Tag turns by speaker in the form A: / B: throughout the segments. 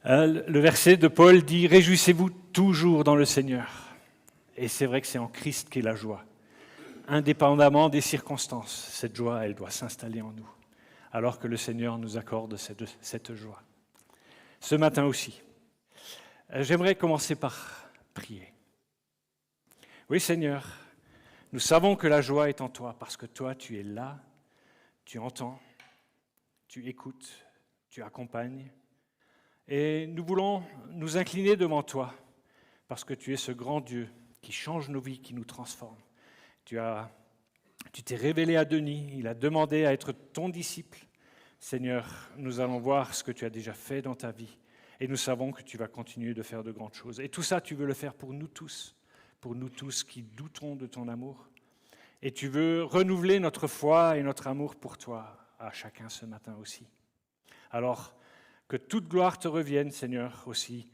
A: Le verset de Paul dit « Réjouissez-vous toujours dans le Seigneur ». Et c'est vrai que c'est en Christ qu'est la joie. Indépendamment des circonstances, cette joie, elle doit s'installer en nous, alors que le Seigneur nous accorde cette joie. Ce matin aussi, j'aimerais commencer par prier. Oui Seigneur, nous savons que la joie est en toi, parce que toi tu es là, tu entends, tu écoutes, tu accompagnes. Et nous voulons nous incliner devant toi, parce que tu es ce grand Dieu qui change nos vies, qui nous transforme. Tu t'es révélé à Denis, il a demandé à être ton disciple. Seigneur, nous allons voir ce que tu as déjà fait dans ta vie et nous savons que tu vas continuer de faire de grandes choses. Et tout ça, tu veux le faire pour nous tous qui doutons de ton amour. Et tu veux renouveler notre foi et notre amour pour toi, à chacun ce matin aussi. Alors, que toute gloire te revienne, Seigneur, aussi.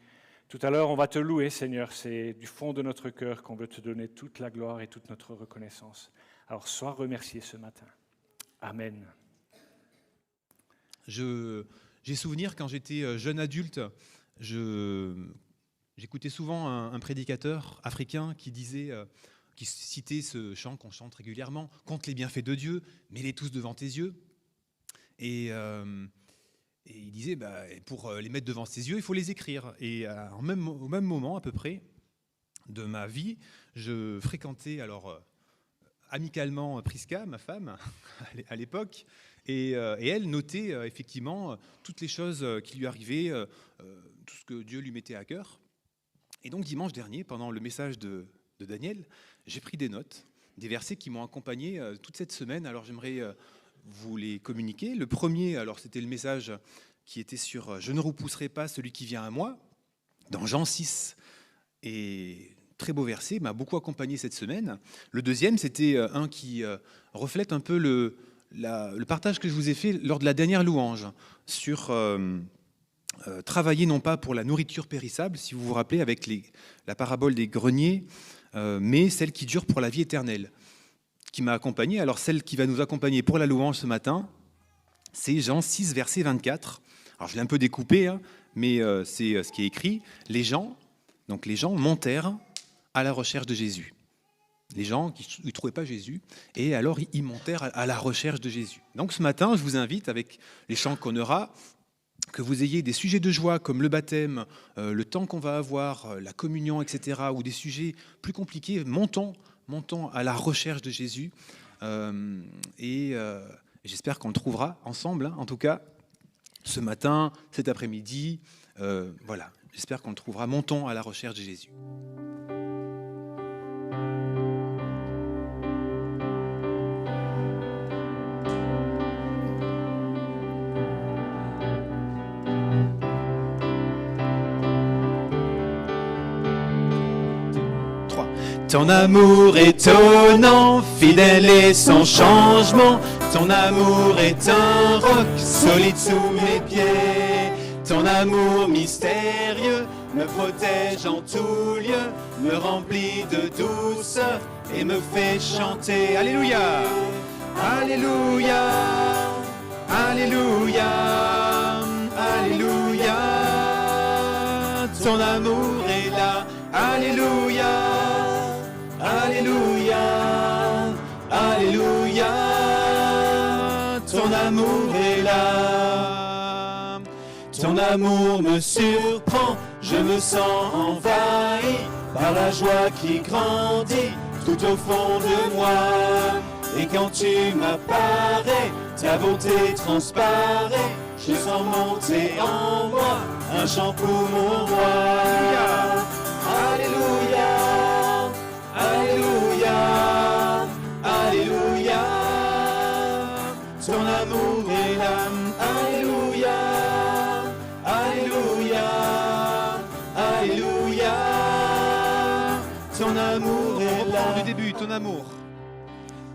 A: Tout à l'heure, on va te louer, Seigneur. C'est du fond de notre cœur qu'on veut te donner toute la gloire et toute notre reconnaissance. Alors, sois remercié ce matin. Amen.
B: J'ai souvenir, quand j'étais jeune adulte, j'écoutais souvent un prédicateur africain qui citait ce chant qu'on chante régulièrement, « Compte les bienfaits de Dieu, mets-les tous devant tes yeux ». Et il disait, pour les mettre devant ses yeux, il faut les écrire. Et au même moment, à peu près, de ma vie, je fréquentais amicalement Prisca, ma femme, à l'époque, et elle notait effectivement toutes les choses qui lui arrivaient, tout ce que Dieu lui mettait à cœur. Et donc dimanche dernier, pendant le message de Daniel, j'ai pris des notes, des versets qui m'ont accompagné toute cette semaine. Alors j'aimerais vous les communiquer. Le premier, c'était le message qui était sur « Je ne repousserai pas celui qui vient à moi », dans Jean 6. Et très beau verset, m'a beaucoup accompagné cette semaine. Le deuxième, c'était un qui reflète un peu le partage que je vous ai fait lors de la dernière louange sur travailler non pas pour la nourriture périssable, si vous vous rappelez, avec la parabole des greniers, mais celle qui dure pour la vie éternelle, qui m'a accompagné. Alors celle qui va nous accompagner pour la louange ce matin, c'est Jean 6, verset 24. Alors je l'ai un peu découpé, mais c'est ce qui est écrit. Les gens montèrent à la recherche de Jésus. Les gens qui ne trouvaient pas Jésus, et alors ils montèrent à la recherche de Jésus. Donc ce matin, je vous invite, avec les chants qu'on aura, que vous ayez des sujets de joie comme le baptême, le temps qu'on va avoir, la communion, etc., ou des sujets plus compliqués, montons à la recherche de Jésus. Et j'espère qu'on le trouvera ensemble, en tout cas, ce matin, cet après-midi. Voilà, j'espère qu'on le trouvera. Montons à la recherche de Jésus. Ton amour étonnant, fidèle et sans changement. Ton amour est un roc solide sous mes pieds. Ton amour mystérieux me protège en tout lieu, me remplit de douceur et me fait chanter. Alléluia, alléluia, alléluia, alléluia. Ton amour est là, alléluia. Alléluia, alléluia, ton amour est là. Ton amour me surprend, je me sens envahi par la joie qui grandit tout au fond de moi. Et quand tu m'apparais, ta bonté transparaît, je sens monter en moi un chant pour mon roi. Alléluia. Alléluia, alléluia, ton amour est là. Alléluia, alléluia, alléluia, ton amour est là. Du début, ton amour.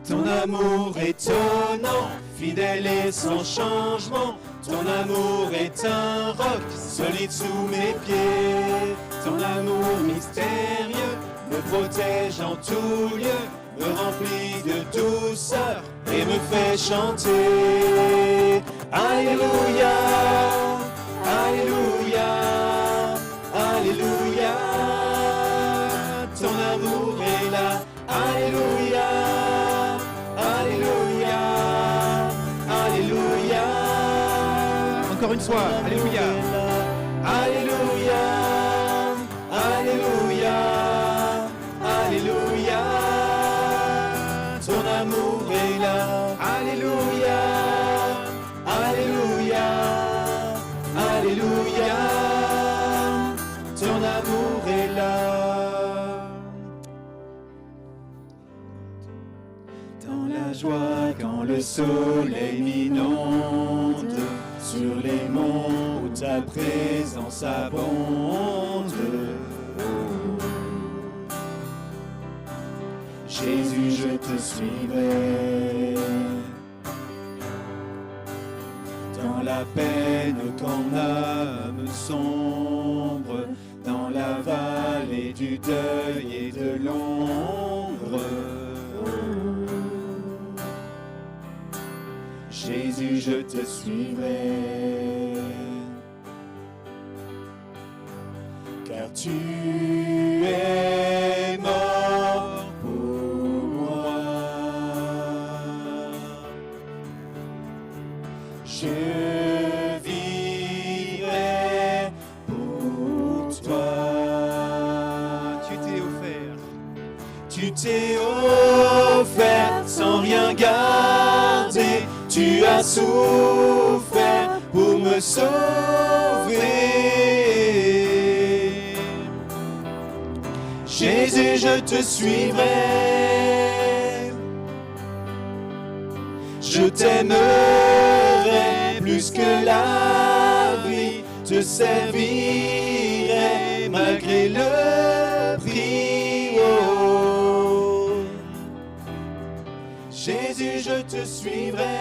B: Ton amour étonnant, fidèle et sans changement. Ton amour est un roc solide sous mes pieds. Ton amour mystérieux me protège en tout lieu, me remplit de douceur et me fait chanter. Alléluia, alléluia, deuxième fois. Alléluia.
C: Alléluia, Alléluia, Alléluia. Ton amour est là. Alléluia, Alléluia, Alléluia. Ton amour est là. Dans la joie quand le soleil m'inonde, sur les monts où ta présence abonde. Jésus, je te suivrai. Dans la peine quand l'âme sombre, dans la vallée du deuil et de l'ombre. Jésus, je te suivrai, car tu es mort pour moi. Je vivrai pour toi.
B: Tu t'es offert.
C: Tu t'es offert sans rien garder. Tu as souffert pour me sauver. Jésus, je te suivrai. Je t'aimerai plus que la vie. Te servirai malgré le prix. Oh. Jésus, je te suivrai.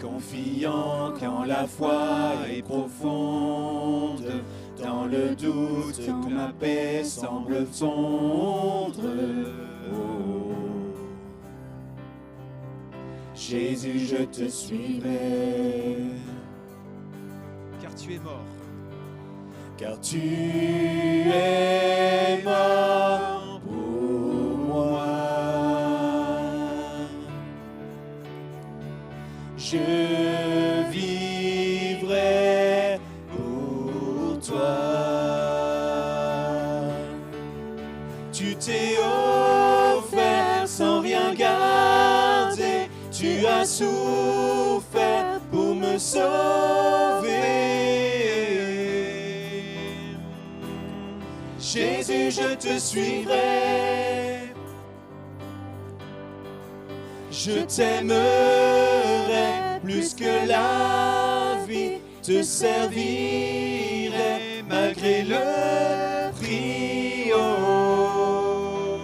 C: Confiant quand la foi est profonde, dans le doute quand ma paix semble fondre. Oh. Jésus, je te suivrai.
B: Car tu es mort.
C: Car tu es mort pour moi. Je vivrai pour toi. Tu t'es offert sans rien garder. Tu as souffert pour me sauver. Jésus, je te suivrai. Je t'aimerai plus que la vie. Te servirai malgré le prix. Oh.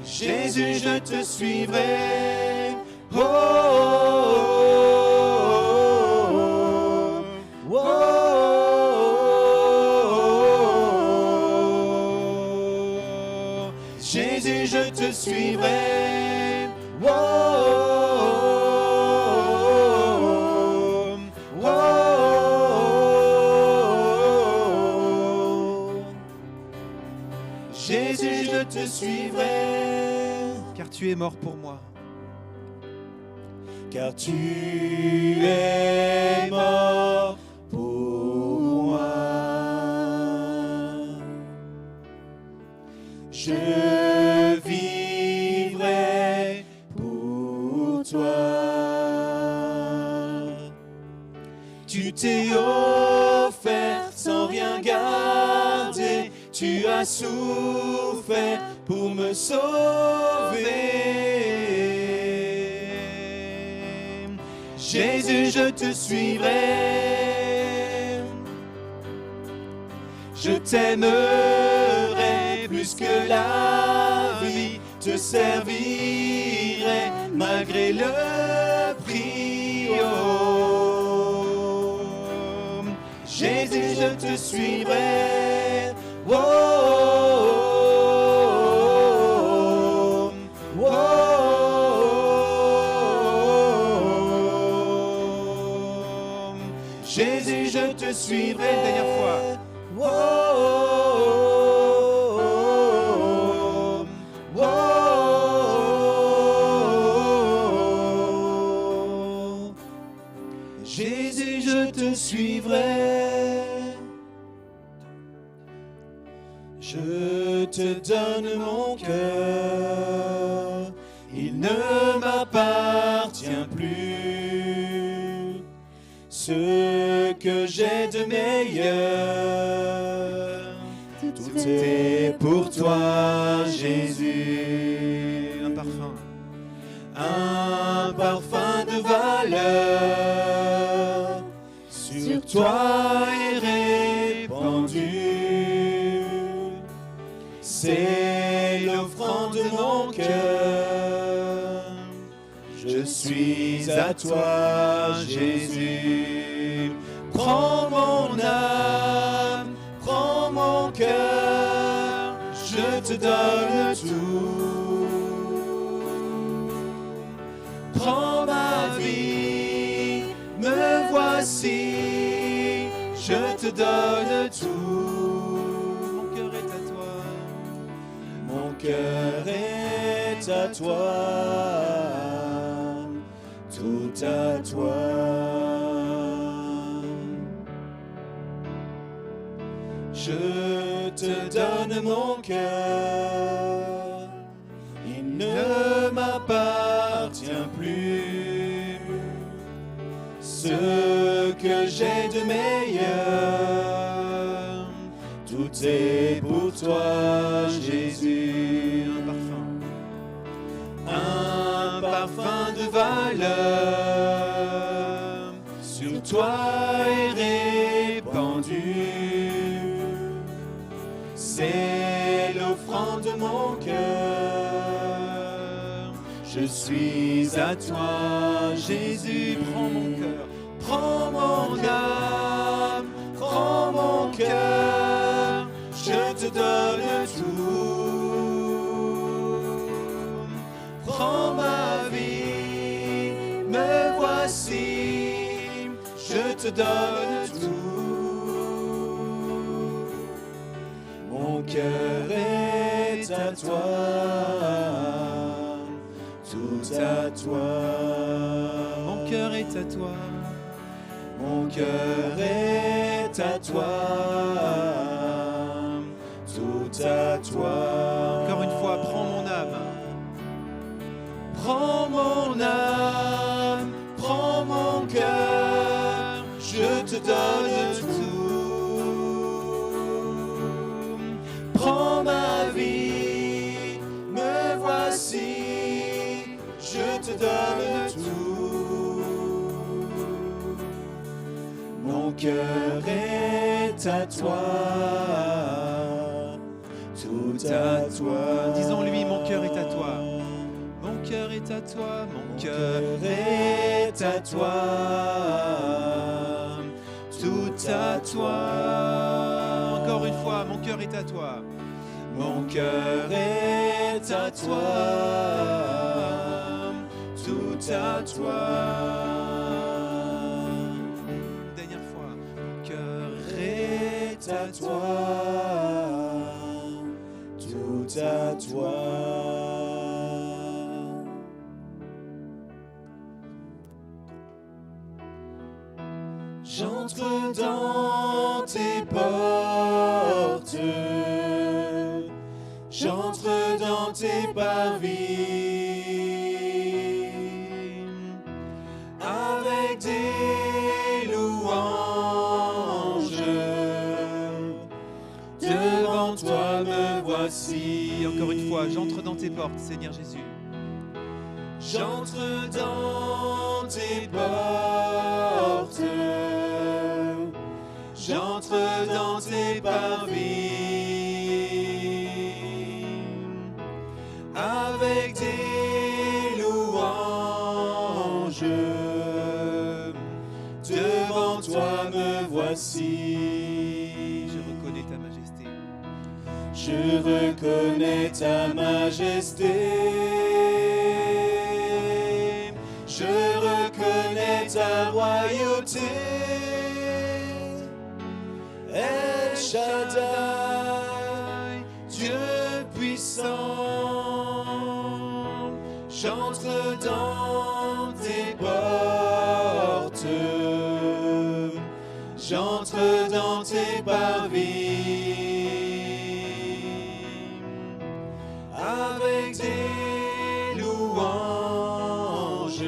C: Jésus, je te suivrai. Oh, oh, oh, oh, oh. Jésus, je te suivrai. Oh, oh, oh, oh. Jésus, je te suivrai.
B: Car tu es mort pour moi.
C: Car tu es mort pour moi. Je vivrai pour toi. Tu t'es offert sans rien garder. Tu as souffert pour me sauver. Jésus, je te suivrai. Je t'aimerai plus que la vie. Te servirai malgré le prix. Oh. Jésus, je te suivrai. Oh, oh, oh, oh. Jésus, je te suivrai.
B: Une dernière fois.
C: Oh, oh, oh, oh. Jésus, je te suivrai. Je te donne mon cœur, il ne m'appartient plus. Ce que j'ai de meilleur, tout est pour toi, Jésus. Un parfum de valeur sur toi est répandu. C'est l'offrande de mon cœur. Je suis à toi, Jésus. Prends mon âme, prends mon cœur. Je te donne tout. Prends ma vie, me voici. Je te donne tout. Mon cœur est à toi, tout à toi. Je te donne mon cœur, il ne m'appartient plus. Ce que j'ai de meilleur, tout est pour toi, Jésus. Un parfum de valeur sur toi est répandu. C'est l'offrande de mon cœur. Je suis à toi, Jésus. Prends mon cœur, prends mon âme, prends mon cœur. Je te donne tout. Prends ma vie, me voici. Je te donne tout. Mon cœur est à toi, tout à toi. Mon cœur est à toi. Mon cœur est à toi. Tout à toi.
B: Encore une fois, prends mon âme.
C: Prends mon âme, prends mon cœur, je te donne tout. Prends ma vie, me voici, je te donne tout. Mon cœur est à toi. Tout à toi.
B: Disons-lui, mon cœur est à toi. Mon cœur est à toi, mon cœur
C: est à toi.
B: Tout à toi. Encore une fois, mon cœur est à toi.
C: Mon cœur est à toi. Tout à toi.
B: Dernière fois, mon cœur
C: est à toi. Tout à toi. J'entre dans tes portes, j'entre dans tes parvis, avec des louanges, devant toi me voici.
B: Encore une fois, j'entre dans tes portes, Seigneur Jésus.
C: J'entre dans tes portes, j'entre dans tes parvis, avec des louanges, devant toi me voici.
B: Je reconnais ta majesté.
C: Je reconnais ta majesté. Je reconnais ta royauté. El Shaddai, Dieu puissant, j'entre dans tes portes, j'entre dans tes parvis avec des louanges.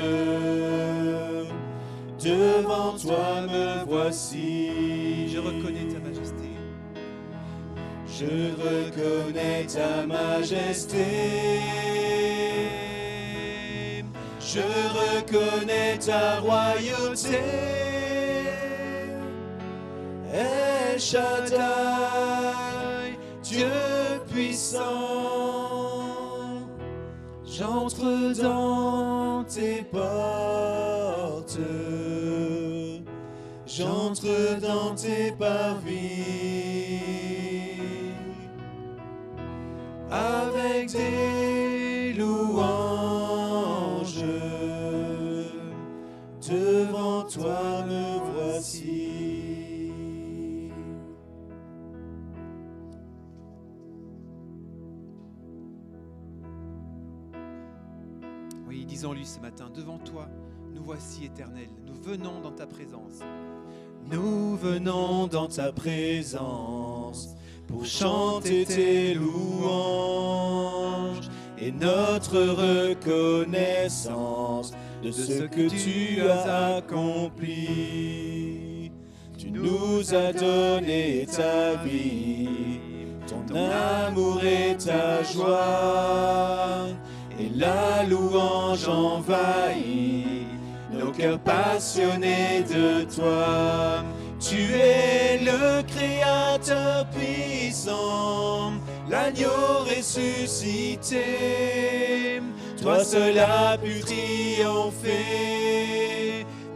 C: Devant toi me voici.
B: Je reconnais ta majesté.
C: Je reconnais ta majesté. Je reconnais ta royauté. El Shaddai, Dieu puissant, j'entre dans tes portes, j'entre dans tes parvis, avec des louanges, devant toi me voici.
B: Oui, disons-lui ce matin, devant toi, nous voici éternel, nous venons dans ta présence.
C: Nous venons dans ta présence pour chanter tes louanges et notre reconnaissance de ce que tu as accompli. Tu nous as donné ta vie, ton amour et ta joie, et la louange envahit nos cœurs passionnés de toi. Tu es le Créateur puissant, l'agneau ressuscité. Toi seul as pu triompher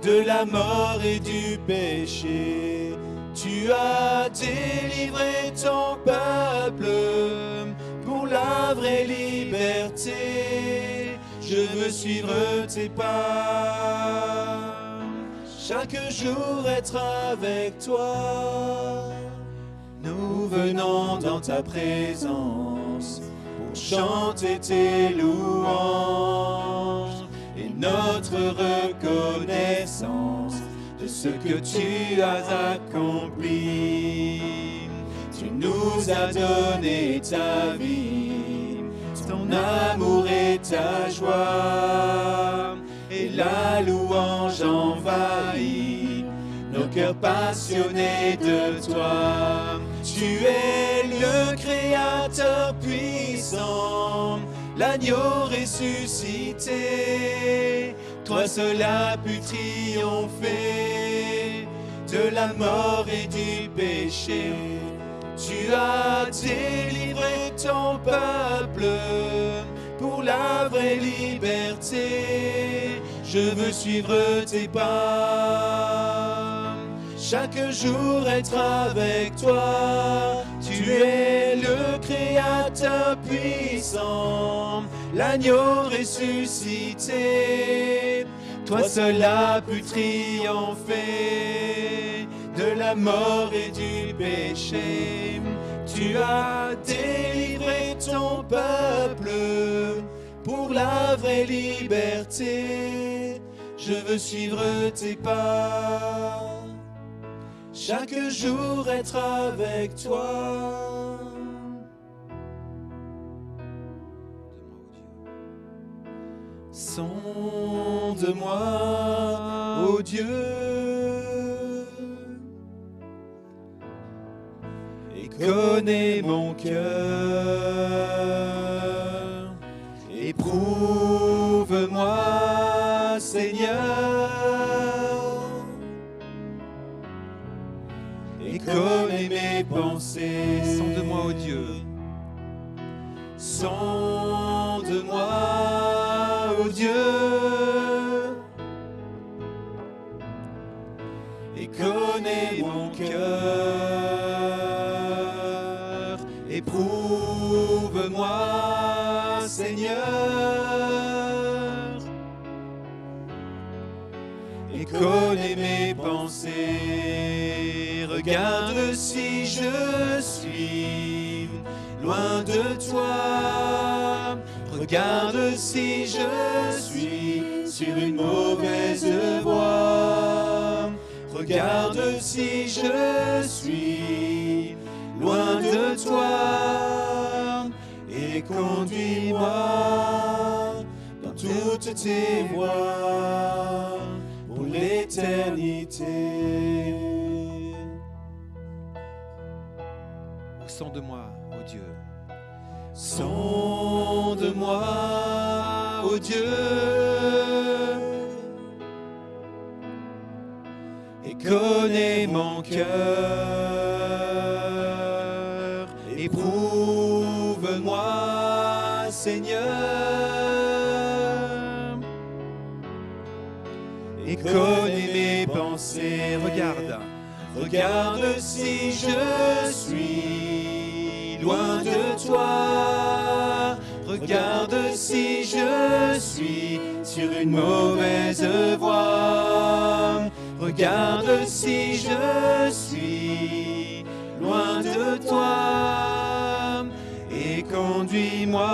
C: de la mort et du péché. Tu as délivré ton peuple pour la vraie liberté. Je veux suivre tes pas, chaque jour être avec toi. Nous venons dans ta présence pour chanter tes louanges et notre reconnaissance de ce que tu as accompli. Tu nous as donné ta vie, ton amour et ta joie, et la louange envahit nos cœurs passionnés de toi. Tu es le Créateur puissant, l'agneau ressuscité. Toi seul as pu triompher de la mort et du péché. Tu as délivré ton peuple pour la vraie liberté. Je veux suivre tes pas, chaque jour être avec toi. Tu es le Créateur puissant, l'agneau ressuscité. Toi seul as pu triompher de la mort et du péché. Tu as délivré ton peuple pour la vraie liberté. Je veux suivre tes pas, chaque jour être avec toi. Sonde-moi, ô Dieu, et connais mon cœur. Éprouve-moi, Seigneur, et connais mes pensées.
B: Sonde-moi, ô Dieu.
C: Sonde-moi, ô Dieu, et connais mon cœur. Éprouve-moi, Seigneur, et connais mes pensées. Regarde si je suis loin de toi. Regarde si je suis sur une mauvaise voie. Regarde si je suis loin de toi et conduis-moi dans toutes tes voies pour l'éternité.
B: Sonde-moi, ô Dieu.
C: Sonde-moi, ô Dieu, et connais mon cœur. Éprouve-moi, Seigneur, et connais mes pensées. Regarde si je suis loin de toi. Regarde si je suis sur une mauvaise voie. Regarde si je suis loin de toi. Et conduis-moi.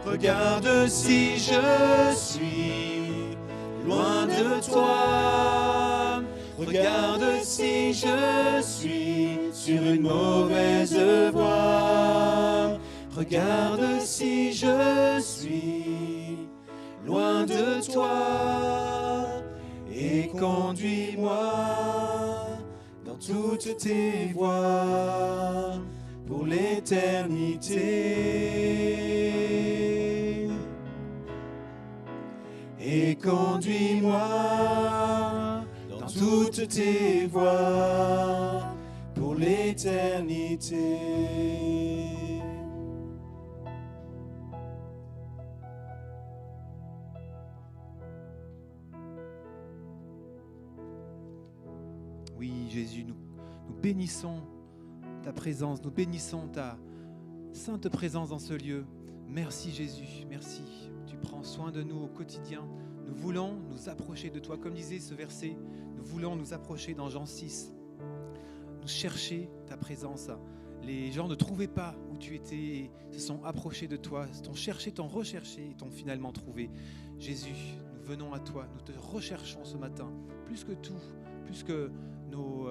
C: Regarde si je suis loin de toi. Regarde si je suis sur une mauvaise voie. Regarde si je suis loin de toi. Et conduis-moi dans toutes tes voies pour l'éternité. Et conduis-moi dans toutes tes voies pour l'éternité.
B: Oui, Jésus, nous bénissons ta présence, nous bénissons ta sainte présence dans ce lieu. Merci Jésus, merci. Tu prends soin de nous au quotidien. Nous voulons nous approcher de toi. Comme disait ce verset, nous voulons nous approcher dans Jean 6. Nous chercher ta présence. Les gens ne trouvaient pas où tu étais et se sont approchés de toi, t'ont cherché, t'ont recherché et t'ont finalement trouvé. Jésus, nous venons à toi, nous te recherchons ce matin, plus que tout, plus que nos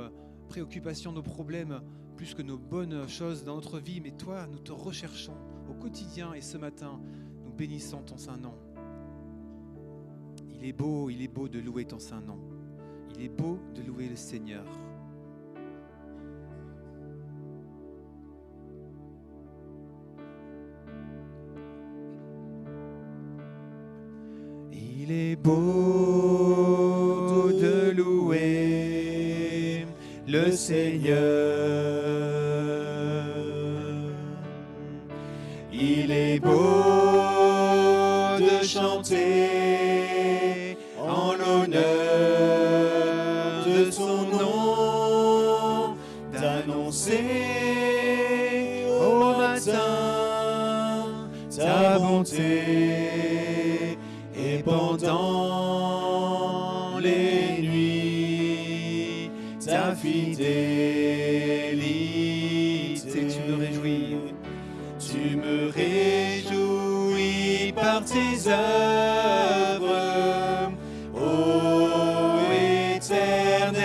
B: préoccupations, nos problèmes, plus que nos bonnes choses dans notre vie, mais toi, nous te recherchons au quotidien et ce matin, nous bénissons ton saint nom. Il est beau de louer ton saint nom. Il est beau de louer le Seigneur.
C: Il est beau de louer le Seigneur. Il est beau de chanter en l'honneur de son nom, d'annoncer au matin ta bonté et pendant les nuits ta fidélité. Tu me réjouis par tes œuvres, ô Éternel,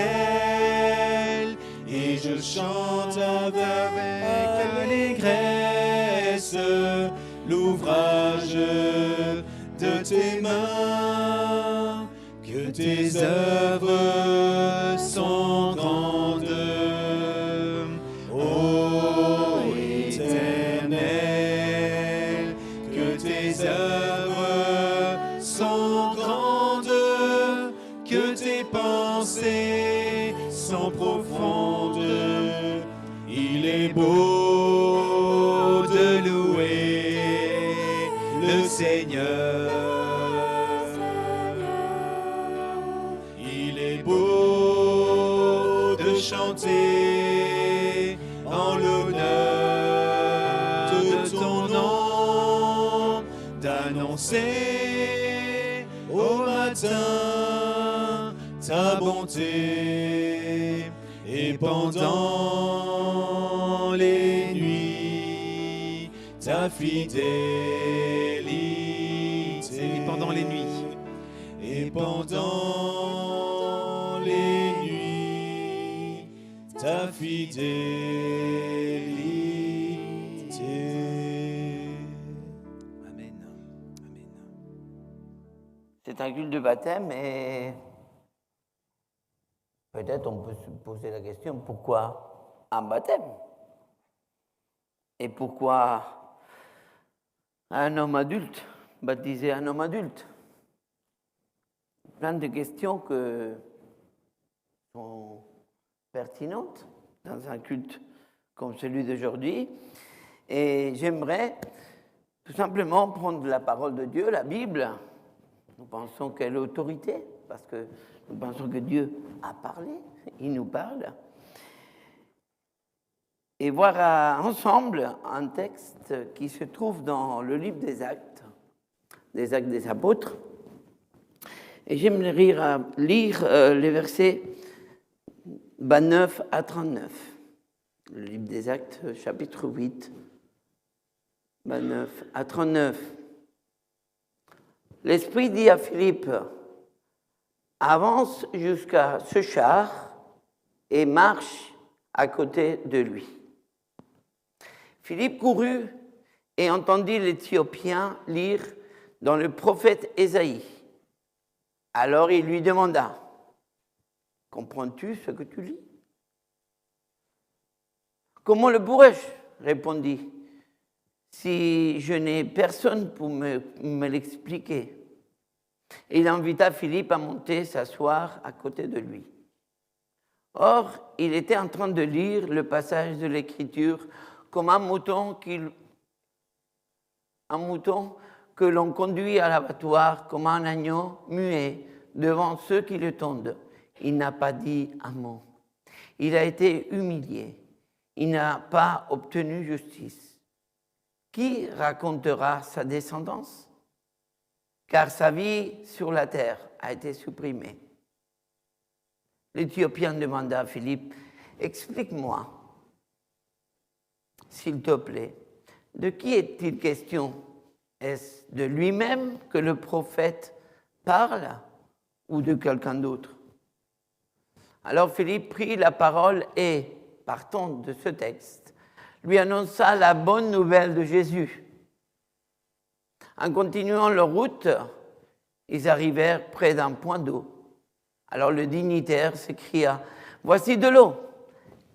C: et je chante avec allégresse l'ouvrage de tes mains, que tes œuvres sont grandes, ô Éternel, que tes œuvres sont grandes, que tes pensées sont profondes. Il est beau de louer le Seigneur. Il est beau de chanter en l'honneur de ton nom, d'annoncer au matin ta bonté et pendant les nuits ta fidélité.
B: Et pendant les nuits.
C: et pendant les nuits, ta fidélité. Amen. Amen.
D: C'est un culte de baptême et peut-être on peut se poser la question, pourquoi un baptême? Et pourquoi un homme adulte, baptiser un homme adulte? Plein de questions qui sont pertinentes dans un culte comme celui d'aujourd'hui. Et j'aimerais tout simplement prendre la parole de Dieu, la Bible. Nous pensons qu'elle est autorité, parce que nous pensons que Dieu a parlé, il nous parle. Et voir ensemble un texte qui se trouve dans le livre des Actes des Apôtres. Et j'aimerais lire les versets 29 à 39. Le livre des Actes, chapitre 8, 29 à 39. L'Esprit dit à Philippe, « Avance jusqu'à ce char et marche à côté de lui. » Philippe courut et entendit l'Éthiopien lire dans le prophète Ésaïe. Alors il lui demanda, « Comprends-tu ce que tu lis ?»« Comment le pourrais-je » répondit, « si je n'ai personne pour me l'expliquer. » Et il invita Philippe à monter s'asseoir à côté de lui. Or, il était en train de lire le passage de l'Écriture comme un mouton que l'on conduit à l'abattoir, comme un agneau muet devant ceux qui le tondent. Il n'a pas dit un mot. Il a été humilié. Il n'a pas obtenu justice. Qui racontera sa descendance? Car sa vie sur la terre a été supprimée. L'Éthiopien demanda à Philippe, « Explique-moi, s'il te plaît, de qui est-il question? Est-ce de lui-même que le prophète parle ou de quelqu'un d'autre ?» Alors Philippe prit la parole et, partant de ce texte, lui annonça la bonne nouvelle de Jésus. En continuant leur route, ils arrivèrent près d'un point d'eau. Alors le dignitaire s'écria, « Voici de l'eau.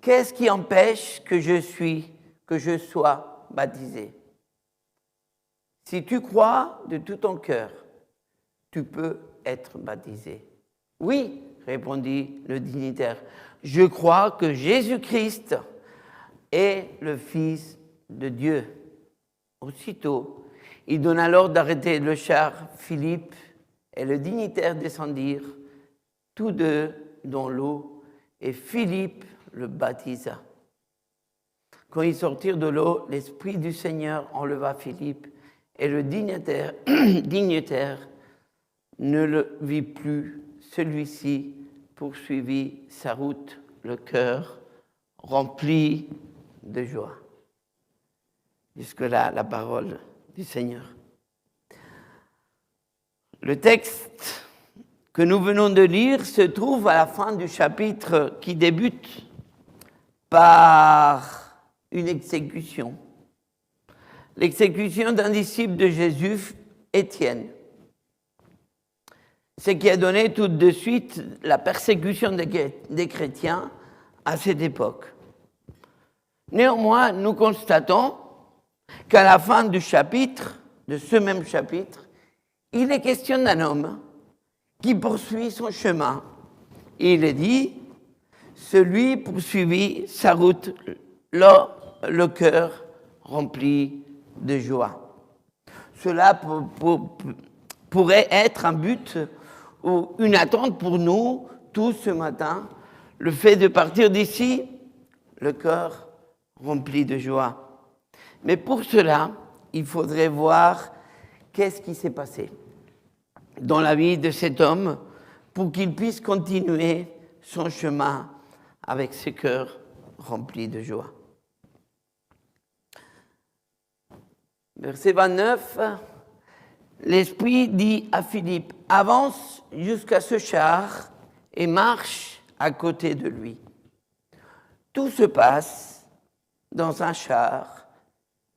D: Qu'est-ce qui empêche que je sois baptisé? Si tu crois de tout ton cœur, tu peux être baptisé. » « Oui, répondit le dignitaire, je crois que Jésus-Christ est le Fils de Dieu. Aussitôt, il donna l'ordre d'arrêter le char. Philippe et le dignitaire descendirent, tous deux dans l'eau, et Philippe le baptisa. Quand ils sortirent de l'eau, l'Esprit du Seigneur enleva Philippe, et le dignitaire ne le vit plus. Celui-ci poursuivit sa route, le cœur rempli de joie. Jusque-là, la parole du Seigneur. Le texte que nous venons de lire se trouve à la fin du chapitre qui débute par une exécution. L'exécution d'un disciple de Jésus, Étienne. Ce qui a donné tout de suite la persécution des chrétiens à cette époque. Néanmoins, nous constatons qu'à la fin du chapitre, de ce même chapitre, il est question d'un homme qui poursuit son chemin. Il est dit, celui poursuivit sa route, le cœur rempli de joie. Cela pourrait être un but ou une attente pour nous tous ce matin, le fait de partir d'ici, le cœur rempli de joie. Mais pour cela, il faudrait voir qu'est-ce qui s'est passé dans la vie de cet homme pour qu'il puisse continuer son chemin avec ce cœur rempli de joie. Verset 29, l'Esprit dit à Philippe, « Avance jusqu'à ce char et marche à côté de lui. Tout se passe dans un char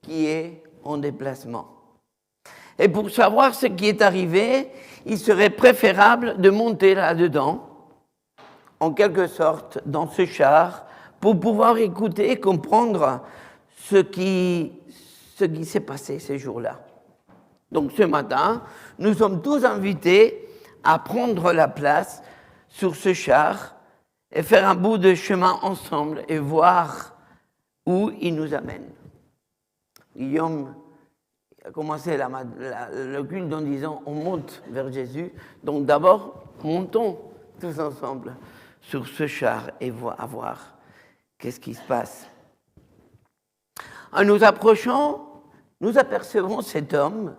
D: qui est en déplacement. Et pour savoir ce qui est arrivé, il serait préférable de monter là-dedans, en quelque sorte, dans ce char, pour pouvoir écouter et comprendre ce qui s'est passé ces jours-là. Donc ce matin, nous sommes tous invités à prendre la place sur ce char et faire un bout de chemin ensemble et voir où il nous amène. Guillaume a commencé le culte en disant on monte vers Jésus. Donc d'abord, montons tous ensemble sur ce char et voir qu'est-ce qui se passe. En nous approchant, nous apercevons cet homme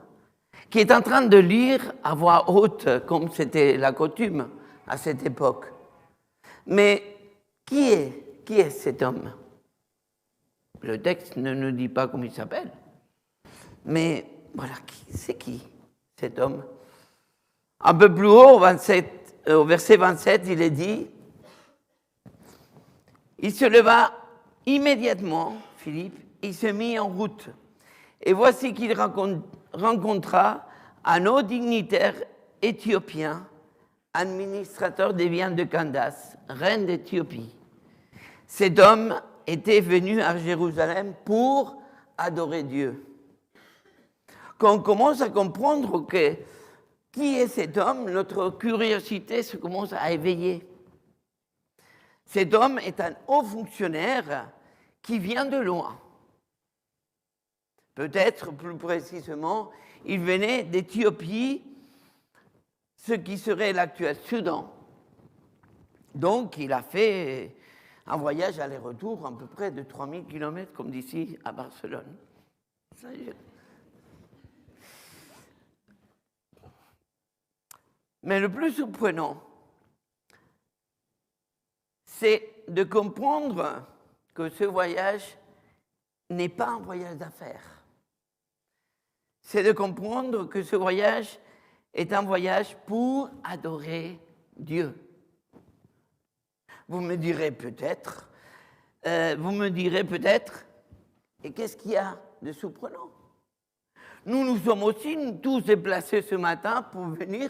D: qui est en train de lire à voix haute, comme c'était la coutume à cette époque. Mais qui est cet homme? Le texte ne nous dit pas comment il s'appelle. Mais voilà, c'est qui cet homme? Un peu plus haut, au verset 27, il est dit, il se leva immédiatement, Philippe, il se mit en route. Et voici qu'il rencontra un haut dignitaire éthiopien, administrateur des biens de Candace, reine d'Éthiopie. Cet homme était venu à Jérusalem pour adorer Dieu. Quand on commence à comprendre qui est cet homme, notre curiosité se commence à éveiller. Cet homme est un haut fonctionnaire qui vient de loin. Peut-être plus précisément, il venait d'Éthiopie, ce qui serait l'actuel Soudan. Donc, il a fait un voyage aller-retour à peu près de 3000 km, comme d'ici à Barcelone. Mais le plus surprenant, c'est de comprendre que ce voyage n'est pas un voyage d'affaires. C'est de comprendre que ce voyage est un voyage pour adorer Dieu. Vous me direz peut-être, et qu'est-ce qu'il y a de surprenant? Nous sommes aussi tous déplacés ce matin pour venir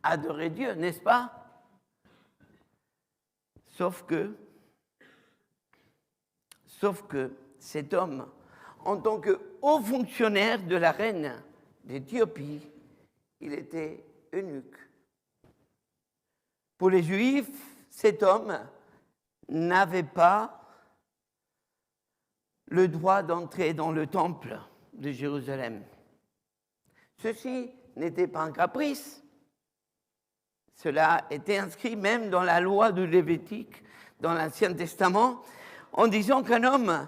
D: adorer Dieu, n'est-ce pas? Sauf que cet homme, en tant que haut fonctionnaire de la reine d'Éthiopie, il était eunuque. Pour les Juifs, cet homme n'avait pas le droit d'entrer dans le temple de Jérusalem. Ceci n'était pas un caprice. Cela était inscrit même dans la loi du Lévitique, dans l'Ancien Testament, en disant qu'un homme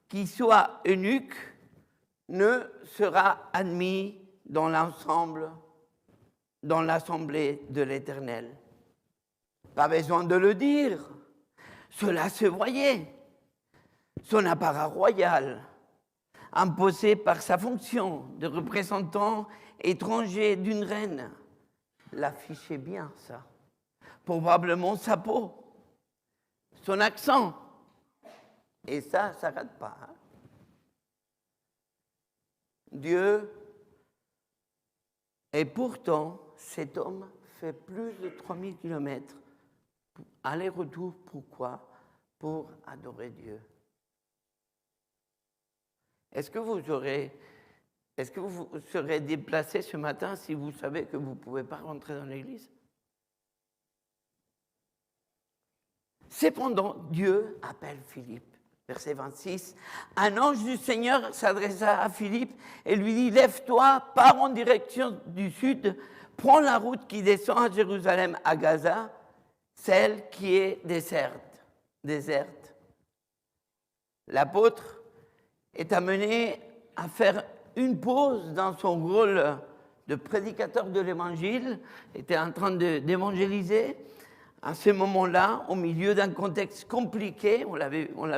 D: qui soit eunuque ne sera admis dans l'assemblée de l'Éternel. Pas besoin de le dire, cela se voyait. Son apparat royal, imposé par sa fonction de représentant étranger d'une reine, l'affichait bien, ça. Probablement sa peau, son accent. Et ça ne s'arrête pas. Hein? Dieu, et pourtant, cet homme fait plus de 3000 km aller-retour. Pourquoi? Pour adorer Dieu. Est-ce que vous serez déplacé ce matin si vous savez que vous ne pouvez pas rentrer dans l'église? Cependant, Dieu appelle Philippe. Verset 26, un ange du Seigneur s'adressa à Philippe et lui dit, lève-toi, pars en direction du sud, prends la route qui descend à Jérusalem, à Gaza, celle qui est déserte. L'apôtre est amené à faire une pause dans son rôle de prédicateur de l'Évangile, était en train d'évangéliser. À ce moment-là, au milieu d'un contexte compliqué, on l'a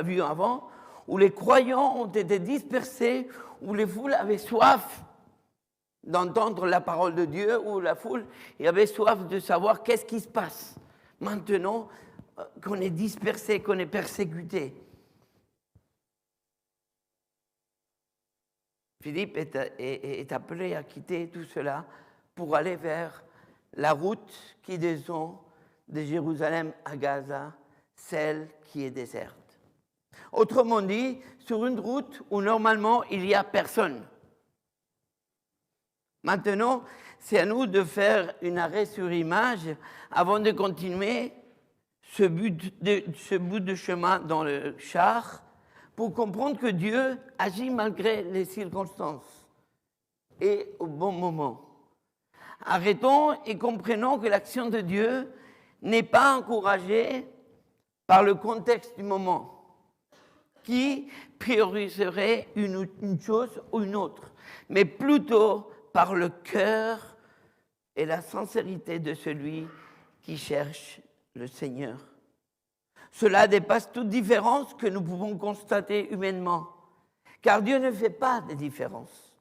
D: vu avant, où les croyants ont été dispersés, où les foules avaient soif d'entendre la parole de Dieu, ou la foule, il avait soif de savoir qu'est-ce qui se passe maintenant qu'on est dispersé, qu'on est persécuté. Philippe est appelé à quitter tout cela pour aller vers la route qui descend de Jérusalem à Gaza, celle qui est déserte. Autrement dit, sur une route où normalement il n'y a personne. Maintenant, c'est à nous de faire un arrêt sur image avant de continuer ce bout de chemin dans le char pour comprendre que Dieu agit malgré les circonstances et au bon moment. Arrêtons et comprenons que l'action de Dieu n'est pas encouragée par le contexte du moment, qui prioriserait une chose ou une autre, mais plutôt par le cœur et la sincérité de celui qui cherche le Seigneur. Cela dépasse toute différence que nous pouvons constater humainement, car Dieu ne fait pas de différence.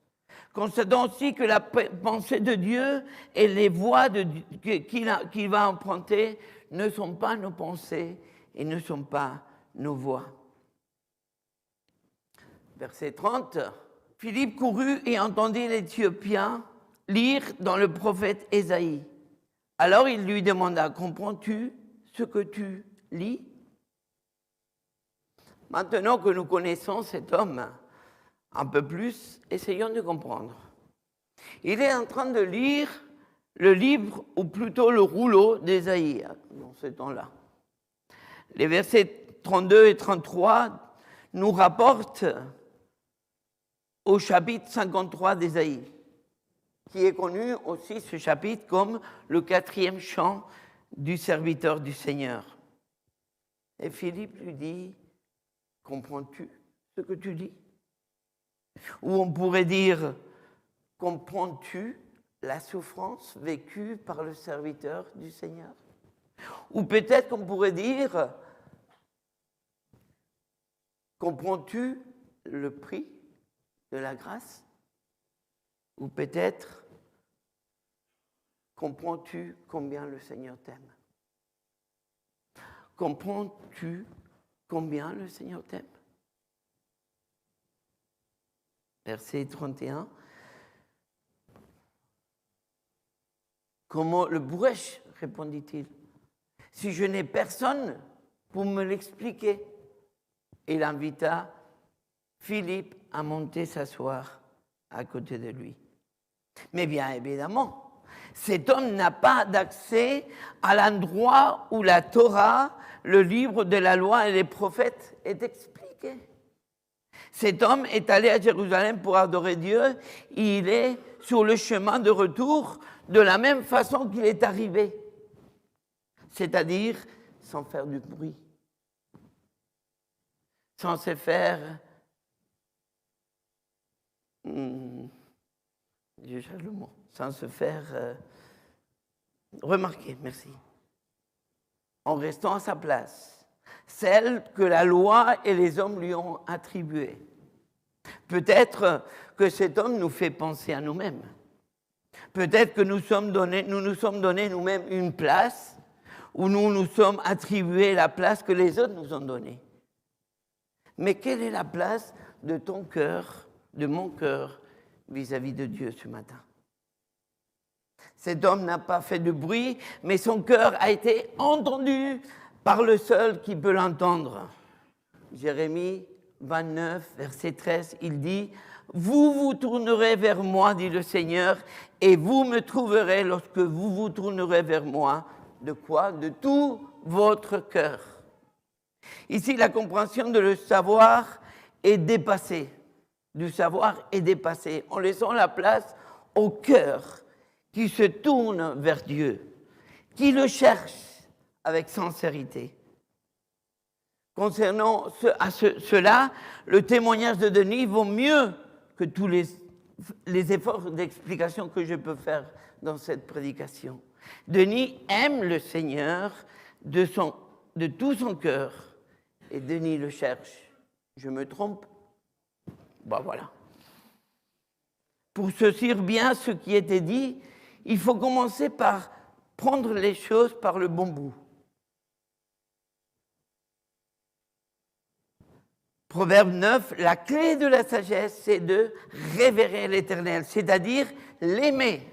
D: Constatons aussi que la pensée de Dieu et les voies qu'il va emprunter ne sont pas nos pensées et ne sont pas nos voies. Verset 30, Philippe courut et entendit l'Éthiopien lire dans le prophète Ésaïe. Alors il lui demanda, comprends-tu ce que tu lis? Maintenant que nous connaissons cet homme un peu plus, essayons de comprendre. Il est en train de lire le livre, ou plutôt le rouleau d'Ésaïe, dans ce temps-là. Les versets 32 et 33 nous rapportent au chapitre 53 d'Ésaïe, qui est connu aussi, ce chapitre, comme le 4e chant du serviteur du Seigneur. Et Philippe lui dit, comprends-tu ce que tu dis? Ou on pourrait dire, comprends-tu la souffrance vécue par le serviteur du Seigneur? Ou peut-être qu'on pourrait dire, comprends-tu le prix de la grâce? Ou peut-être, comprends-tu combien le Seigneur t'aime? Comprends-tu combien le Seigneur t'aime? Verset 31. Comment le pourrais-je, répondit-il, si je n'ai personne pour me l'expliquer? Il invita Philippe à monter s'asseoir à côté de lui. Mais bien évidemment, cet homme n'a pas d'accès à l'endroit où la Torah, le livre de la loi et les prophètes est expliqué. Cet homme est allé à Jérusalem pour adorer Dieu. Il est sur le chemin de retour de la même façon qu'il est arrivé, c'est-à-dire sans faire du bruit, sans se faire sans se faire remarquer, merci, en restant à sa place, celle que la loi et les hommes lui ont attribuée. Peut-être que cet homme nous fait penser à nous-mêmes. Peut-être que nous nous sommes donné nous-mêmes une place, ou nous nous sommes attribués la place que les autres nous ont donnée. Mais quelle est la place de ton cœur, de mon cœur, vis-à-vis de Dieu ce matin? Cet homme n'a pas fait de bruit, mais son cœur a été entendu par le seul qui peut l'entendre. Jérémie 29, verset 13, il dit « Vous vous tournerez vers moi, dit le Seigneur, et vous me trouverez lorsque vous vous tournerez vers moi. » De quoi? De tout votre cœur. Ici, la compréhension de le savoir est dépassée. Du savoir est dépassée, en laissant la place au cœur qui se tourne vers Dieu, qui le cherche avec sincérité. Concernant cela, le témoignage de Denis vaut mieux que tous les efforts d'explication que je peux faire dans cette prédication. Denis aime le Seigneur de tout son cœur, et Denis le cherche. Je me trompe? Ben voilà. pour saisir bien ce qui était dit, il faut commencer par prendre les choses par le bon bout. Proverbe 9, la clé de la sagesse, c'est de révérer l'Éternel, c'est-à-dire l'aimer,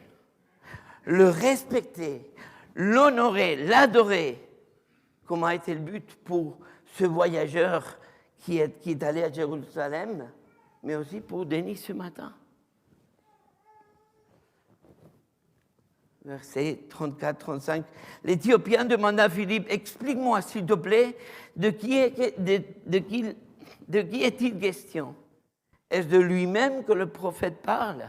D: le respecter, l'honorer, l'adorer, comme a été le but pour ce voyageur qui est allé à Jérusalem, mais aussi pour Denis ce matin. Verset 34-35. L'Éthiopien demanda à Philippe, explique-moi s'il te plaît, de qui est-il question? Est-ce de lui-même que le prophète parle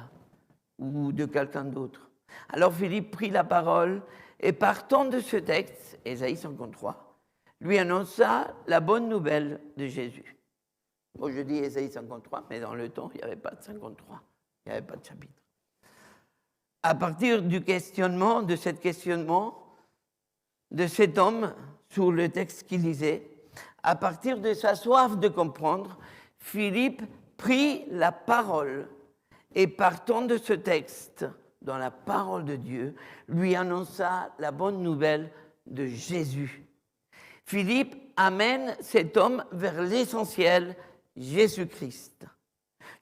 D: ou de quelqu'un d'autre? Alors Philippe prit la parole et partant de ce texte, Ésaïe 53, lui annonça la bonne nouvelle de Jésus. Bon, je dis Ésaïe 53, mais dans le temps, il n'y avait pas de 53, il n'y avait pas de chapitre. À partir du questionnement, de cet homme sur le texte qu'il lisait, à partir de sa soif de comprendre, Philippe prit la parole et partant de ce texte, dans la parole de Dieu, lui annonça la bonne nouvelle de Jésus. Philippe amène cet homme vers l'essentiel, Jésus-Christ.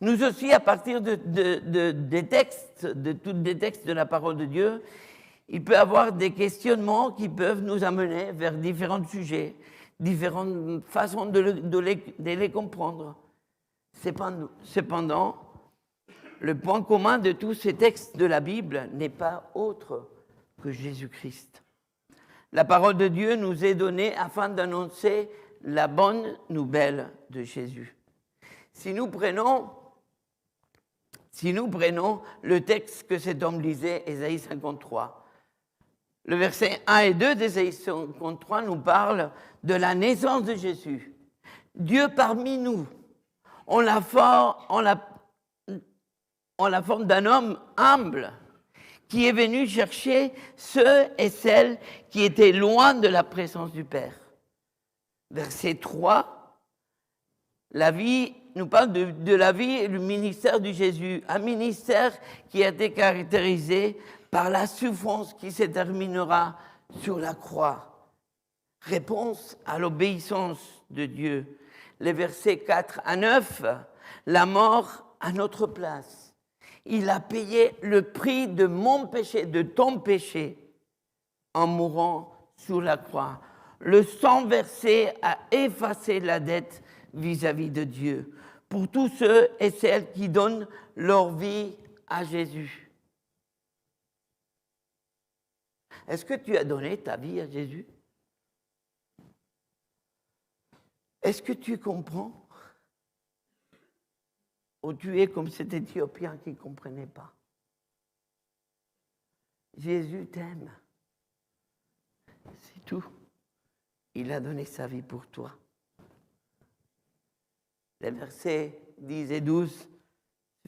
D: Nous aussi, à partir des textes, de tous les textes de la parole de Dieu, il peut y avoir des questionnements qui peuvent nous amener vers différents sujets, différentes façons de les comprendre. Cependant, le point commun de tous ces textes de la Bible n'est pas autre que Jésus-Christ. La parole de Dieu nous est donnée afin d'annoncer la bonne nouvelle de Jésus. Si nous prenons le texte que cet homme lisait, Ésaïe 53, le verset 1 et 2 d'Ésaïe 53 nous parle de la naissance de Jésus. Dieu parmi nous, en la forme d'un homme humble qui est venu chercher ceux et celles qui étaient loin de la présence du Père. Verset 3, la vie nous parle de la vie et du ministère de Jésus, un ministère qui a été caractérisé par la souffrance qui se terminera sur la croix. Réponse à l'obéissance de Dieu. Les versets 4 à 9, la mort à notre place. Il a payé le prix de mon péché, de ton péché, en mourant sur la croix. Le sang versé a effacé la dette vis-à-vis de Dieu, pour tous ceux et celles qui donnent leur vie à Jésus. Est-ce que tu as donné ta vie à Jésus? Est-ce que tu comprends? Ou tu es comme cet Éthiopien qui ne comprenait pas? Jésus t'aime. C'est tout. Il a donné sa vie pour toi. Les versets 10 et 12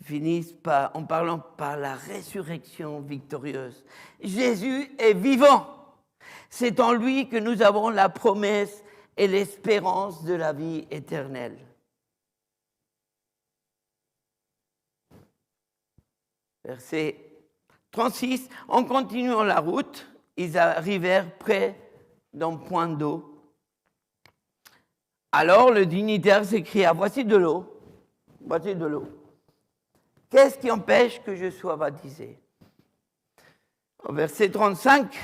D: finissent en parlant par la résurrection victorieuse. Jésus est vivant. C'est en lui que nous avons la promesse et l'espérance de la vie éternelle. Verset 36, en continuant la route, ils arrivèrent près d'un point d'eau. Alors le dignitaire s'écria, voici de l'eau, voici de l'eau. Qu'est-ce qui empêche que je sois baptisé? Au verset 35,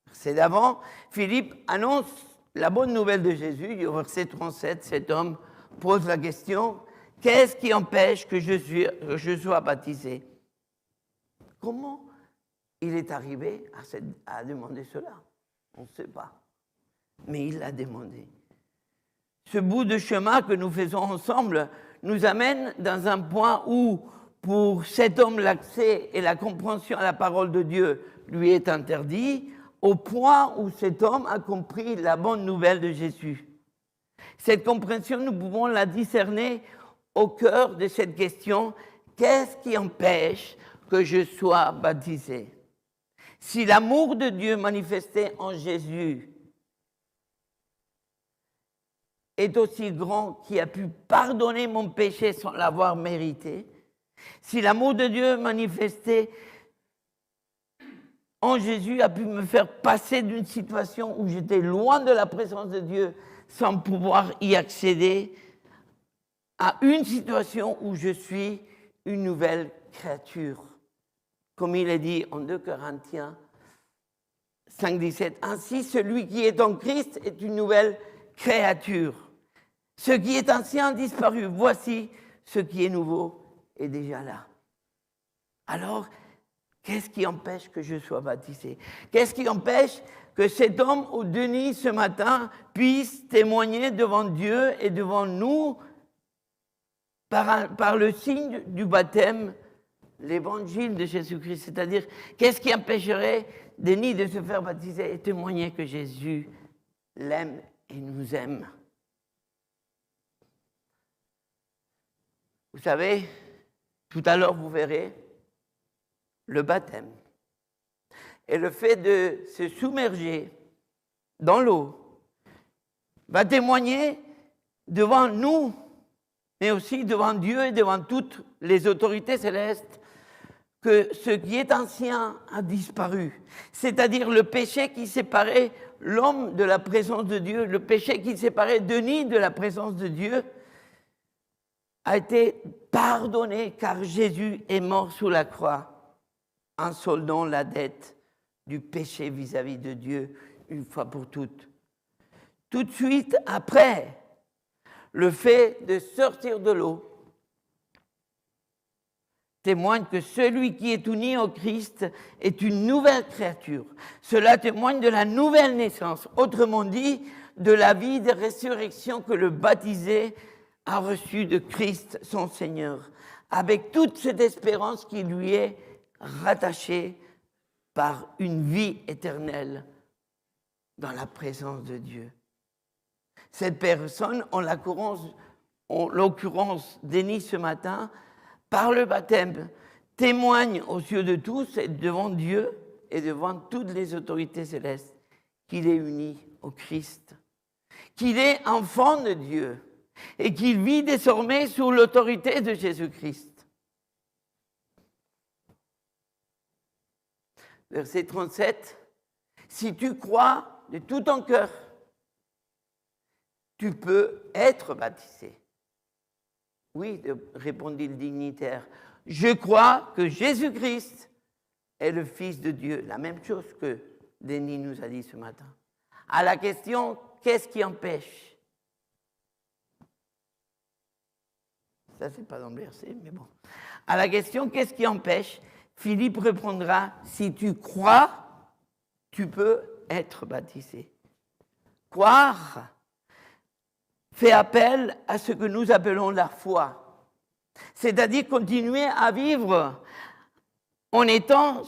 D: verset d'avant, Philippe annonce la bonne nouvelle de Jésus. Et au verset 37, cet homme pose la question, qu'est-ce qui empêche que je sois baptisé? Comment il est arrivé à demander cela? On ne sait pas, mais il l'a demandé. Ce bout de chemin que nous faisons ensemble nous amène dans un point où, pour cet homme, l'accès et la compréhension à la parole de Dieu lui est interdit, au point où cet homme a compris la bonne nouvelle de Jésus. Cette compréhension, nous pouvons la discerner au cœur de cette question, qu'est-ce qui empêche que je sois baptisé? Si l'amour de Dieu manifesté en Jésus est aussi grand, qui a pu pardonner mon péché sans l'avoir mérité, Si l'amour de Dieu manifesté en Jésus a pu me faire passer d'une situation où j'étais loin de la présence de Dieu sans pouvoir y accéder, à une situation où je suis une nouvelle créature. Comme il est dit en 2 Corinthiens 5,17. Ainsi, celui qui est en Christ est une nouvelle créature. Ce qui est ancien a disparu. Voici, ce qui est nouveau est déjà là. Alors, qu'est-ce qui empêche que je sois baptisé? Qu'est-ce qui empêche que cet homme au Denis ce matin puisse témoigner devant Dieu et devant nous par le signe du baptême, l'évangile de Jésus-Christ? C'est-à-dire, qu'est-ce qui empêcherait Denis de se faire baptiser et témoigner que Jésus l'aime et nous aime? Vous savez, tout à l'heure vous verrez, le baptême et le fait de se submerger dans l'eau va témoigner devant nous, mais aussi devant Dieu et devant toutes les autorités célestes, que ce qui est ancien a disparu. C'est-à-dire le péché qui séparait l'homme de la présence de Dieu, le péché qui séparait Denis de la présence de Dieu, a été pardonné car Jésus est mort sous la croix en soldant la dette du péché vis-à-vis de Dieu une fois pour toutes. Tout de suite après, le fait de sortir de l'eau témoigne que celui qui est uni au Christ est une nouvelle créature. Cela témoigne de la nouvelle naissance, autrement dit, de la vie de résurrection que le baptisé a reçue de Christ son Seigneur, avec toute cette espérance qui lui est rattachée par une vie éternelle dans la présence de Dieu. Cette personne, en l'occurrence Denis ce matin, par le baptême, témoigne aux yeux de tous et devant Dieu et devant toutes les autorités célestes qu'il est uni au Christ, qu'il est enfant de Dieu et qu'il vit désormais sous l'autorité de Jésus-Christ. Verset 37, « Si tu crois de tout ton cœur, tu peux être baptisé. » Oui, répondit le dignitaire, « Je crois que Jésus-Christ est le Fils de Dieu. » La même chose que Denis nous a dit ce matin. À la question, qu'est-ce qui empêche? Ça, c'est pas dans le verset, mais bon. À la question, qu'est-ce qui empêche? Philippe répondra, si tu crois, tu peux être baptisé. Croire fait appel à ce que nous appelons la foi, c'est-à-dire continuer à vivre en étant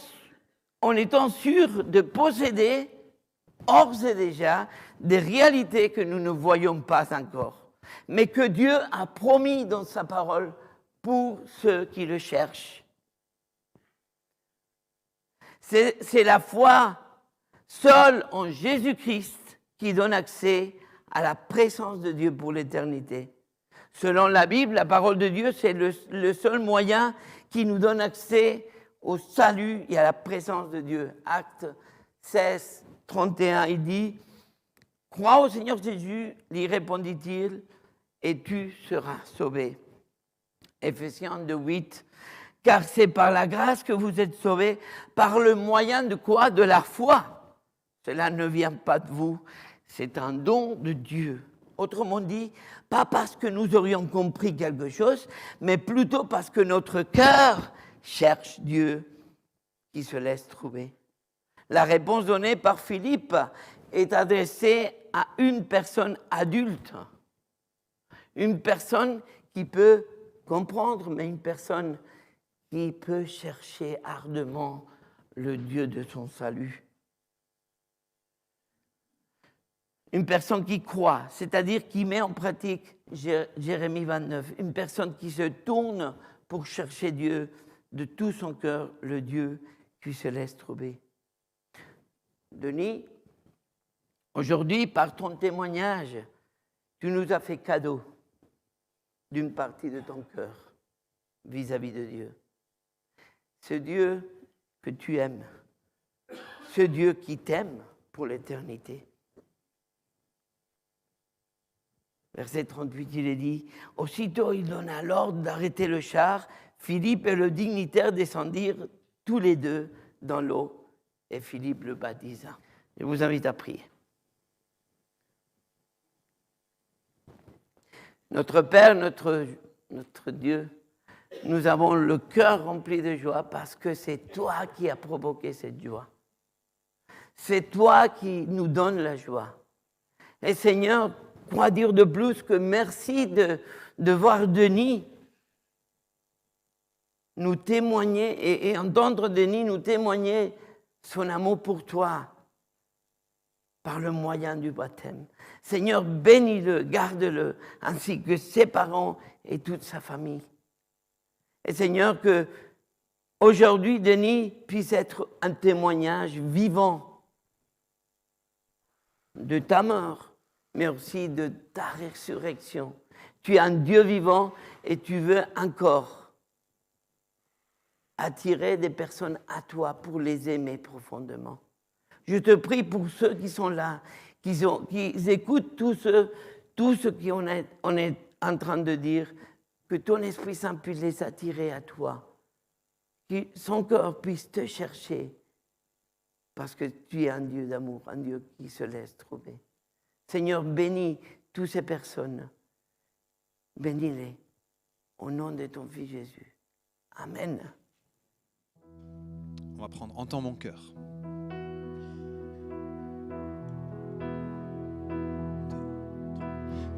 D: sûr de posséder d'ores et déjà des réalités que nous ne voyons pas encore, mais que Dieu a promis dans sa parole pour ceux qui le cherchent. C'est la foi seule en Jésus-Christ qui donne accès à la présence de Dieu pour l'éternité. Selon la Bible, la parole de Dieu, c'est le seul moyen qui nous donne accès au salut et à la présence de Dieu. Acte 16, 31, il dit « Crois au Seigneur Jésus, lui répondit-il, et tu seras sauvé. » Éphésiens 2, 8, « Car c'est par la grâce que vous êtes sauvés, par le moyen de quoi? De la foi. Cela ne vient pas de vous, c'est un don de Dieu. » Autrement dit, pas parce que nous aurions compris quelque chose, mais plutôt parce que notre cœur cherche Dieu qui se laisse trouver. La réponse donnée par Philippe est adressée à une personne adulte, une personne qui peut comprendre, mais une personne qui peut chercher ardemment le Dieu de son salut. Une personne qui croit, c'est-à-dire qui met en pratique Jérémie 29, une personne qui se tourne pour chercher Dieu de tout son cœur, le Dieu qui se laisse trouver. Denis, aujourd'hui, par ton témoignage, tu nous as fait cadeau d'une partie de ton cœur. vis-à-vis de Dieu. Ce Dieu que tu aimes, ce Dieu qui t'aime pour l'éternité. Verset 38, il est dit, « Aussitôt il donna l'ordre d'arrêter le char. Philippe et le dignitaire descendirent tous les deux dans l'eau et Philippe le baptisa. » Je vous invite à prier. Notre Père, notre Dieu, nous avons le cœur rempli de joie parce que c'est toi qui as provoqué cette joie. C'est toi qui nous donnes la joie. Et Seigneur, quoi dire de plus que merci de voir Denis nous témoigner et entendre Denis nous témoigner son amour pour toi par le moyen du baptême. Seigneur, bénis-le, garde-le, ainsi que ses parents et toute sa famille. Et Seigneur, que aujourd'hui, Denis puisse être un témoignage vivant de ta mort, mais aussi de ta résurrection. Tu es un Dieu vivant et tu veux encore attirer des personnes à toi pour les aimer profondément. Je te prie pour ceux qui sont là, qui écoutent tout ce qu'on est en train de dire, que ton Esprit Saint puisse les attirer à toi, que son cœur puisse te chercher, parce que tu es un Dieu d'amour, un Dieu qui se laisse trouver. Seigneur, bénis toutes ces personnes. Bénis-les au nom de ton Fils Jésus. Amen.
B: On va prendre « Entends mon cœur ».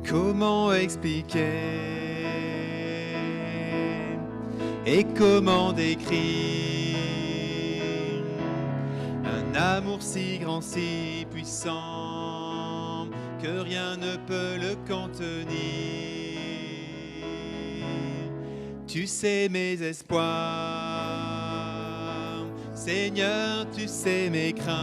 B: Comment expliquer et comment décrire un amour si grand, si puissant que rien ne peut le contenir. Tu sais mes espoirs, Seigneur, tu sais mes craintes.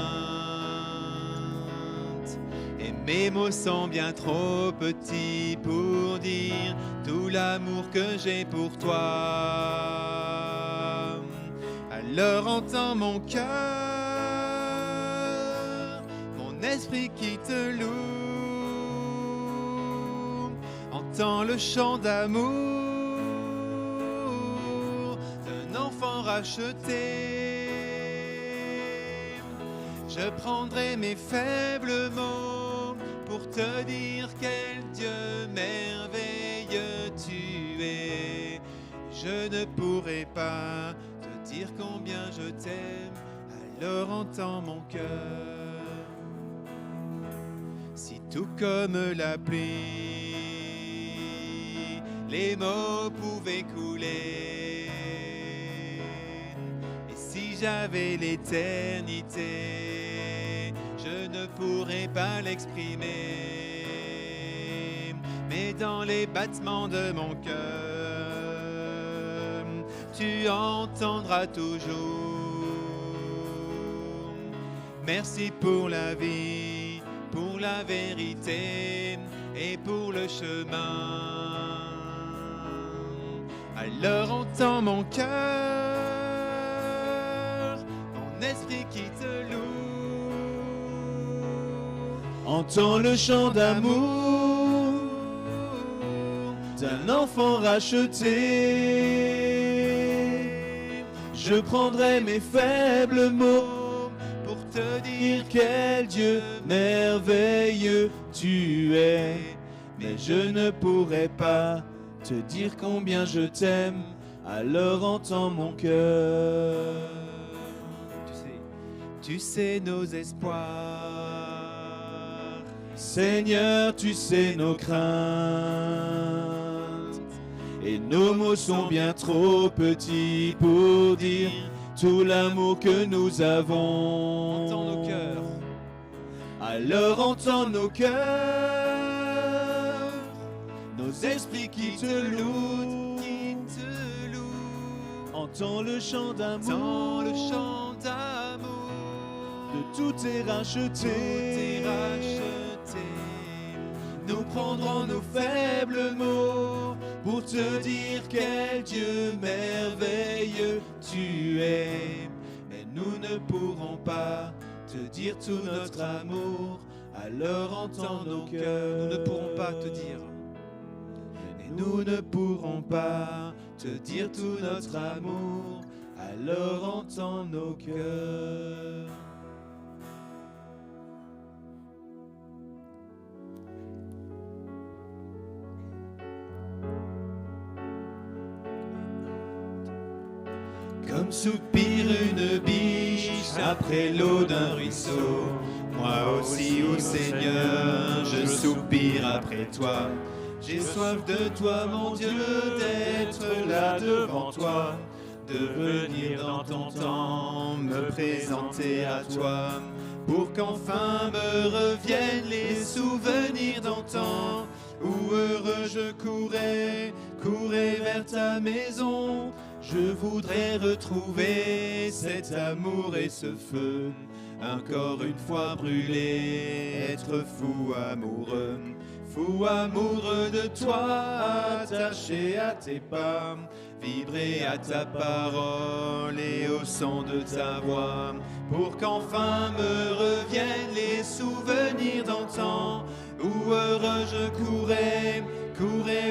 B: Et mes mots sont bien trop petits pour dire tout l'amour que j'ai pour toi. Alors entends mon cœur, mon esprit qui te loue. Entends le chant d'amour d'un enfant racheté. Je prendrai mes faibles mots pour te dire quel Dieu merveilleux tu es. Je ne pourrai pas te dire combien je t'aime, alors entends mon cœur. Si tout comme la pluie, les mots pouvaient couler, et si j'avais l'éternité, je ne pourrais pas l'exprimer, mais dans les battements de mon cœur, tu entendras toujours. Merci pour la vie, pour la vérité et pour le chemin. Alors entends mon cœur, mon esprit qui te loue.
C: Entends le chant d'amour d'un enfant racheté. Je prendrai mes faibles mots
B: pour te dire
C: quel Dieu merveilleux tu es. Mais je ne pourrai pas te dire combien je t'aime, alors entends mon cœur.
B: Tu sais nos espoirs,
C: Seigneur, tu sais nos craintes, et nos mots sont bien trop petits pour dire tout l'amour que nous avons.
B: Entends nos cœurs.
C: Alors entends nos cœurs, nos esprits qui te louent. Entends le chant d'amour,
B: Entends le chant d'amour
C: de tout est racheté. nous prendrons nos faibles mots pour te dire quel Dieu merveilleux tu es. Mais nous ne pourrons pas te dire tout notre amour, alors entends nos cœurs.
B: Nous ne pourrons pas te dire.
C: Et nous ne pourrons pas te dire tout notre amour, alors entends nos cœurs. Comme soupire une biche après l'eau d'un ruisseau, moi aussi, ô Seigneur, je soupire après toi. J'ai soif de toi, mon Dieu, d'être là devant toi, de venir dans ton temps, me présenter à toi, pour qu'enfin me reviennent les souvenirs d'antan, où heureux je courais vers ta maison. Je voudrais retrouver cet amour et ce feu, encore une fois brûlé, être fou amoureux de toi, attaché à tes pas, vibrer à ta parole et au son de ta voix, pour qu'enfin me reviennent les souvenirs d'antan, où heureux je courais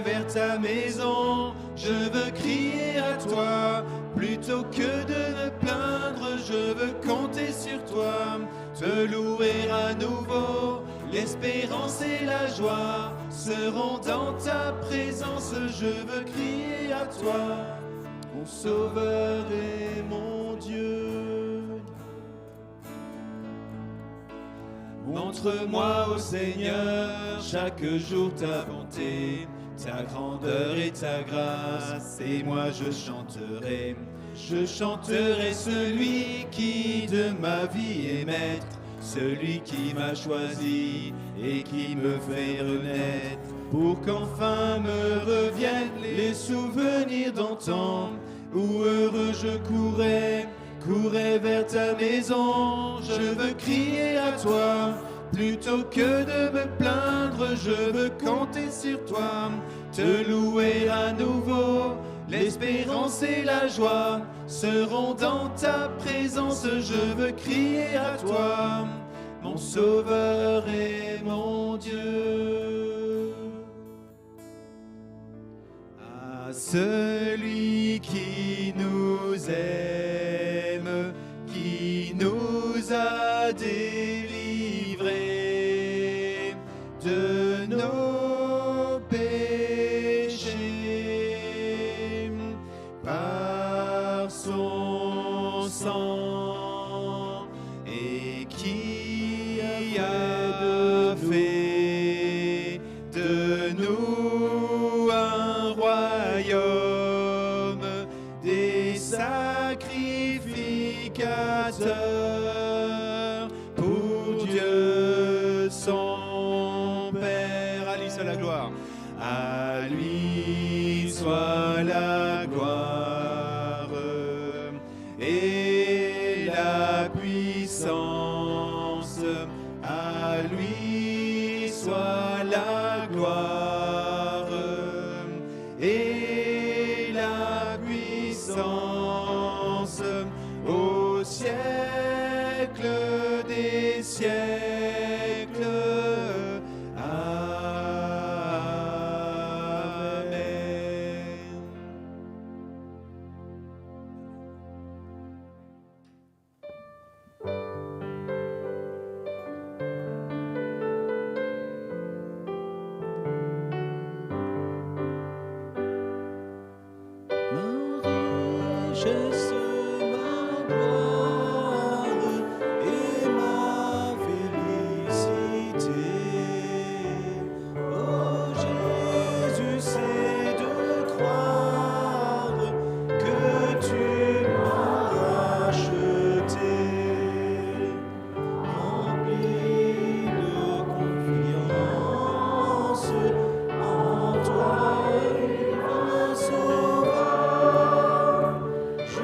C: vers ta maison. Je veux crier à toi, plutôt que de me plaindre, je veux compter sur toi, te louer à nouveau. L'espérance et la joie seront dans ta présence, je veux crier à toi, mon Sauveur et mon Dieu. Montre-moi, ô Seigneur, chaque jour ta bonté, ta grandeur et ta grâce, et moi je chanterai celui qui de ma vie est maître, celui qui m'a choisi et qui me fait renaître, pour qu'enfin me reviennent les souvenirs d'antan, où heureux je courais vers ta maison. Je veux crier à toi, plutôt que de me plaindre, je veux compter sur toi, te louer à nouveau. L'espérance et la joie seront dans ta présence, je veux crier à toi, mon Sauveur et mon Dieu. À celui qui nous aime, qui nous a délivrés de nos péchés par son sang, et qui a fait de nous un royaume, des sacrificateurs pour Dieu son Père. À lui soit la gloire. À lui soit la gloire et la puissance. À lui soit la gloire et la puissance au siècle des siècles. Amen. Richesse, ma gloire et ma félicité. Oh Jésus, c'est de croire que tu m'as racheté, rempli de confiance en toi, divin Sauveur. Je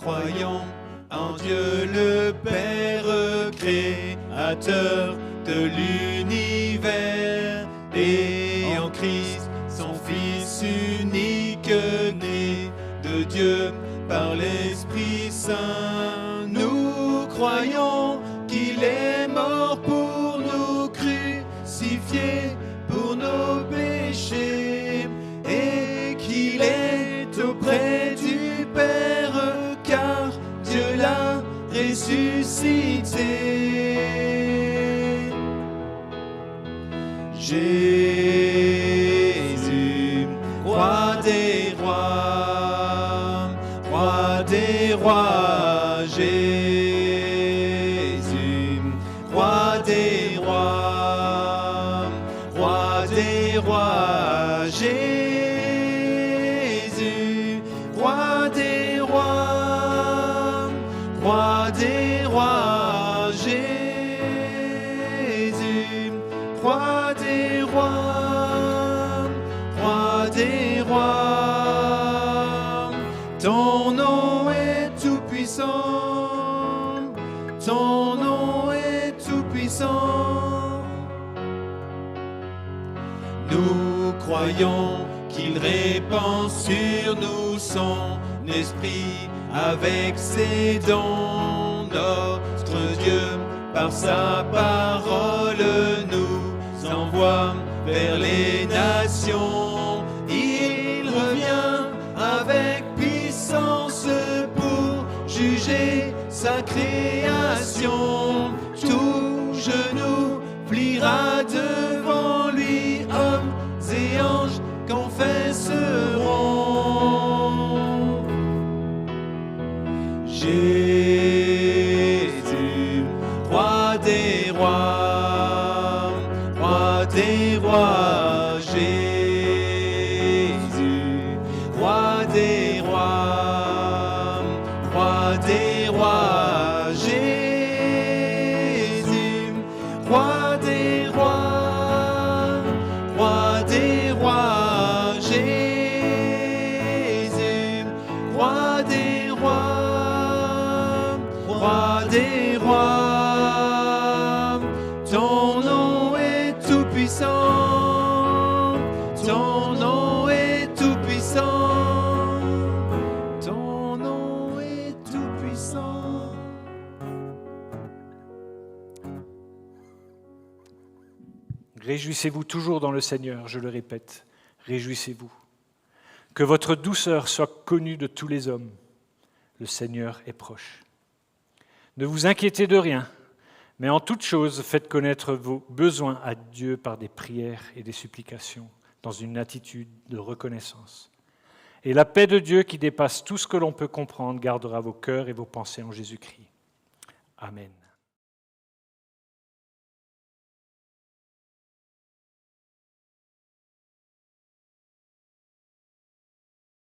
C: croyons en Dieu le Père créateur de l'univers et en Christ son Fils unique né de Dieu par l'Esprit Saint. Nous croyons qu'il est mort pour nous, crucifié pour nos péchés et qu'il est auprès du Père car Dieu l'a ressuscité. Jésus, roi des rois, roi des rois, Jésus, roi des rois, roi des rois, Jésus, roi des rois, roi des rois, Jésus, roi des rois, roi des rois. Ton nom est tout puissant, ton nom est tout puissant. Nous croyons qu'il répand sur nous son esprit avec ses dons. Notre Dieu, par sa parole, nous envoie vers les nations. Il revient avec puissance pour juger sa création. Tout genou pliera devant lui, hommes et anges confesseront. Jésus, roi des rois, roi des rois, Jésus, roi des rois, roi des rois, Jésus, roi des rois, roi des rois, Jésus, roi des rois, roi des rois. Ton nom est tout puissant, ton nom est tout puissant, ton nom est tout puissant.
A: Réjouissez-vous toujours dans le Seigneur, je le répète, réjouissez-vous. Que votre douceur soit connue de tous les hommes. Le Seigneur est proche. Ne vous inquiétez de rien, mais en toute chose, faites connaître vos besoins à Dieu par des prières et des supplications, dans une attitude de reconnaissance. Et la paix de Dieu qui dépasse tout ce que l'on peut comprendre gardera vos cœurs et vos pensées en Jésus-Christ. Amen.